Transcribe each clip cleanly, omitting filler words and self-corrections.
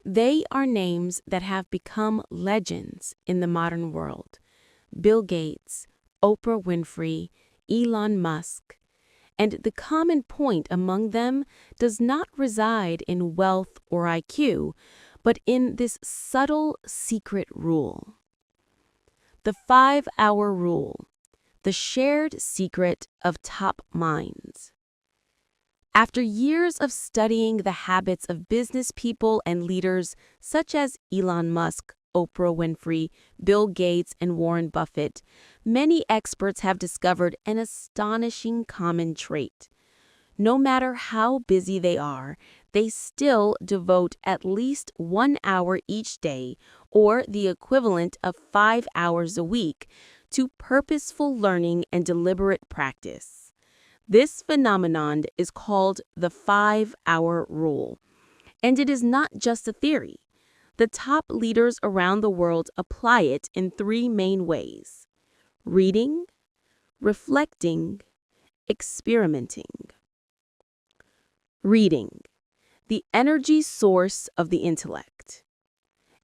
They are names that have become legends in the modern world. Bill Gates, Oprah Winfrey, Elon Musk. And the common point among them does not reside in wealth or IQ, but in this subtle secret rule. The 5-hour rule, the shared secret of top minds. After years of studying the habits of business people and leaders such as Elon Musk, Oprah Winfrey, Bill Gates, and Warren Buffett, many experts have discovered an astonishing common trait. No matter how busy they are, they still devote at least 1 hour each day, or the equivalent of 5 hours a week, to purposeful learning and deliberate practice. This phenomenon is called the 5-hour rule, and it is not just a theory. The top leaders around the world apply it in 3 main ways: reading, reflecting, experimenting. Reading, the energy source of the intellect.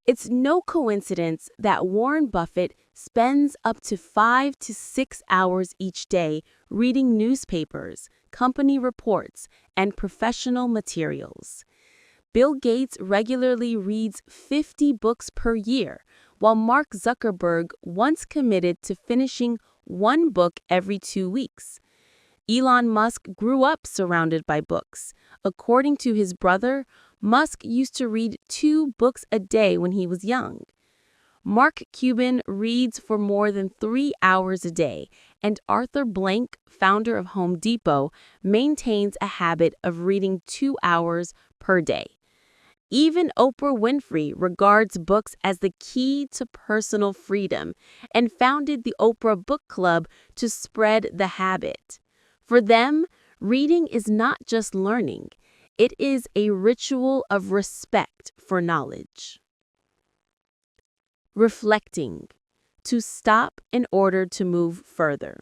It's no coincidence that Warren Buffett spends up to 5 to 6 hours each day reading newspapers, company reports, and professional materials. Bill Gates regularly reads 50 books per year, while Mark Zuckerberg once committed to finishing 1 book every 2 weeks. Elon Musk grew up surrounded by books. According to his brother, Musk used to read 2 books a day when he was young. Mark Cuban reads for more than 3 hours a day, and Arthur Blank, founder of Home Depot, maintains a habit of reading 2 hours per day. Even Oprah Winfrey regards books as the key to personal freedom and founded the Oprah Book Club to spread the habit. For them, reading is not just learning. It is a ritual of respect for knowledge. Reflecting, to stop in order to move further.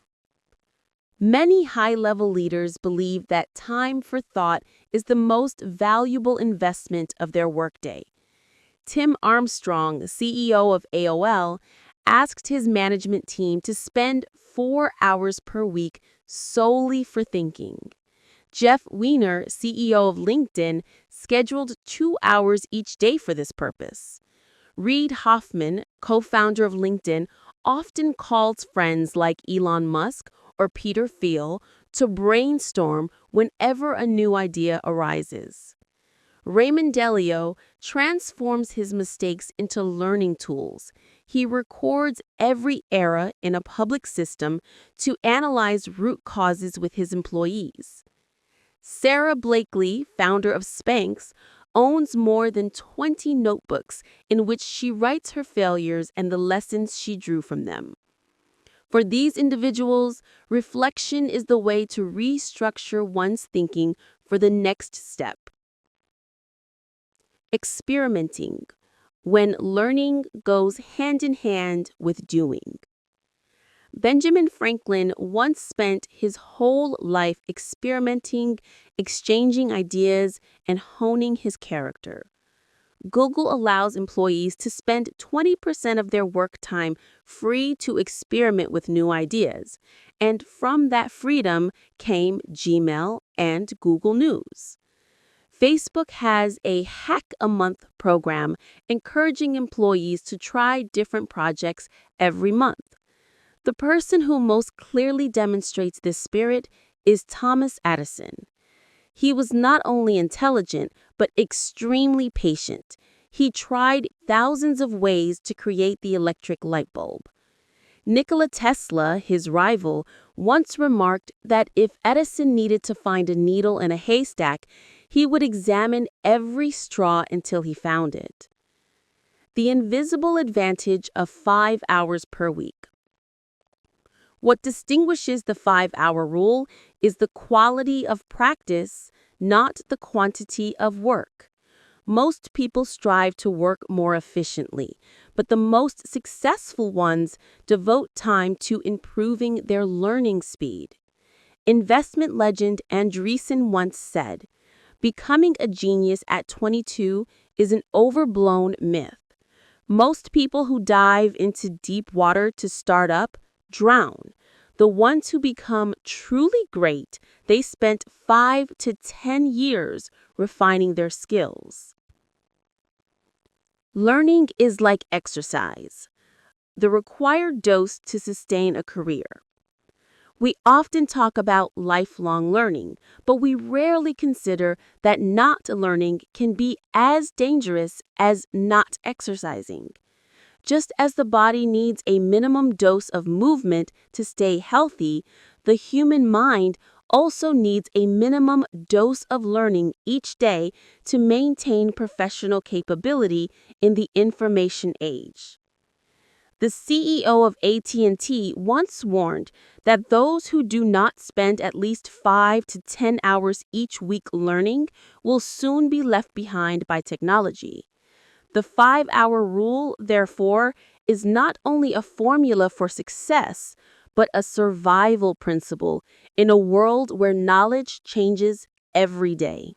Many high-level leaders believe that time for thought is the most valuable investment of their workday. Tim Armstrong, CEO of AOL, asked his management team to spend 4 hours per week solely for thinking. Jeff Weiner, CEO of LinkedIn, scheduled 2 hours each day for this purpose. Reid Hoffman, co-founder of LinkedIn, often calls friends like Elon Musk or Peter Thiel to brainstorm whenever a new idea arises. Raymond Delio transforms his mistakes into learning tools. He records every error in a public system to analyze root causes with his employees. Sarah Blakely, founder of Spanx, owns more than 20 notebooks in which she writes her failures and the lessons she drew from them. For these individuals, reflection is the way to restructure one's thinking for the next step. Experimenting, when learning goes hand in hand with doing. Benjamin Franklin once spent his whole life experimenting, exchanging ideas, and honing his character. Google allows employees to spend 20% of their work time free to experiment with new ideas, and from that freedom came Gmail and Google News. Facebook has a Hack a Month program encouraging employees to try different projects every month. The person who most clearly demonstrates this spirit is Thomas Edison. He was not only intelligent, but extremely patient. He tried thousands of ways to create the electric light bulb. Nikola Tesla, his rival, once remarked that if Edison needed to find a needle in a haystack, he would examine every straw until he found it. The invisible advantage of 5 hours per week. What distinguishes the 5-hour rule is the quality of practice, not the quantity of work. Most people strive to work more efficiently, but the most successful ones devote time to improving their learning speed. Investment legend Andreessen once said, "Becoming a genius at 22 is an overblown myth. Most people who dive into deep water to start up drown. The ones who become truly great, they spent 5 to 10 years refining their skills. Learning is like exercise, the required dose to sustain a career. We often talk about lifelong learning, but we rarely consider that not learning can be as dangerous as not exercising. Just as the body needs a minimum dose of movement to stay healthy, the human mind also needs a minimum dose of learning each day to maintain professional capability in the information age. The CEO of AT&T once warned that those who do not spend at least 5 to 10 hours each week learning will soon be left behind by technology. The 5-hour rule, therefore, is not only a formula for success, but a survival principle in a world where knowledge changes every day.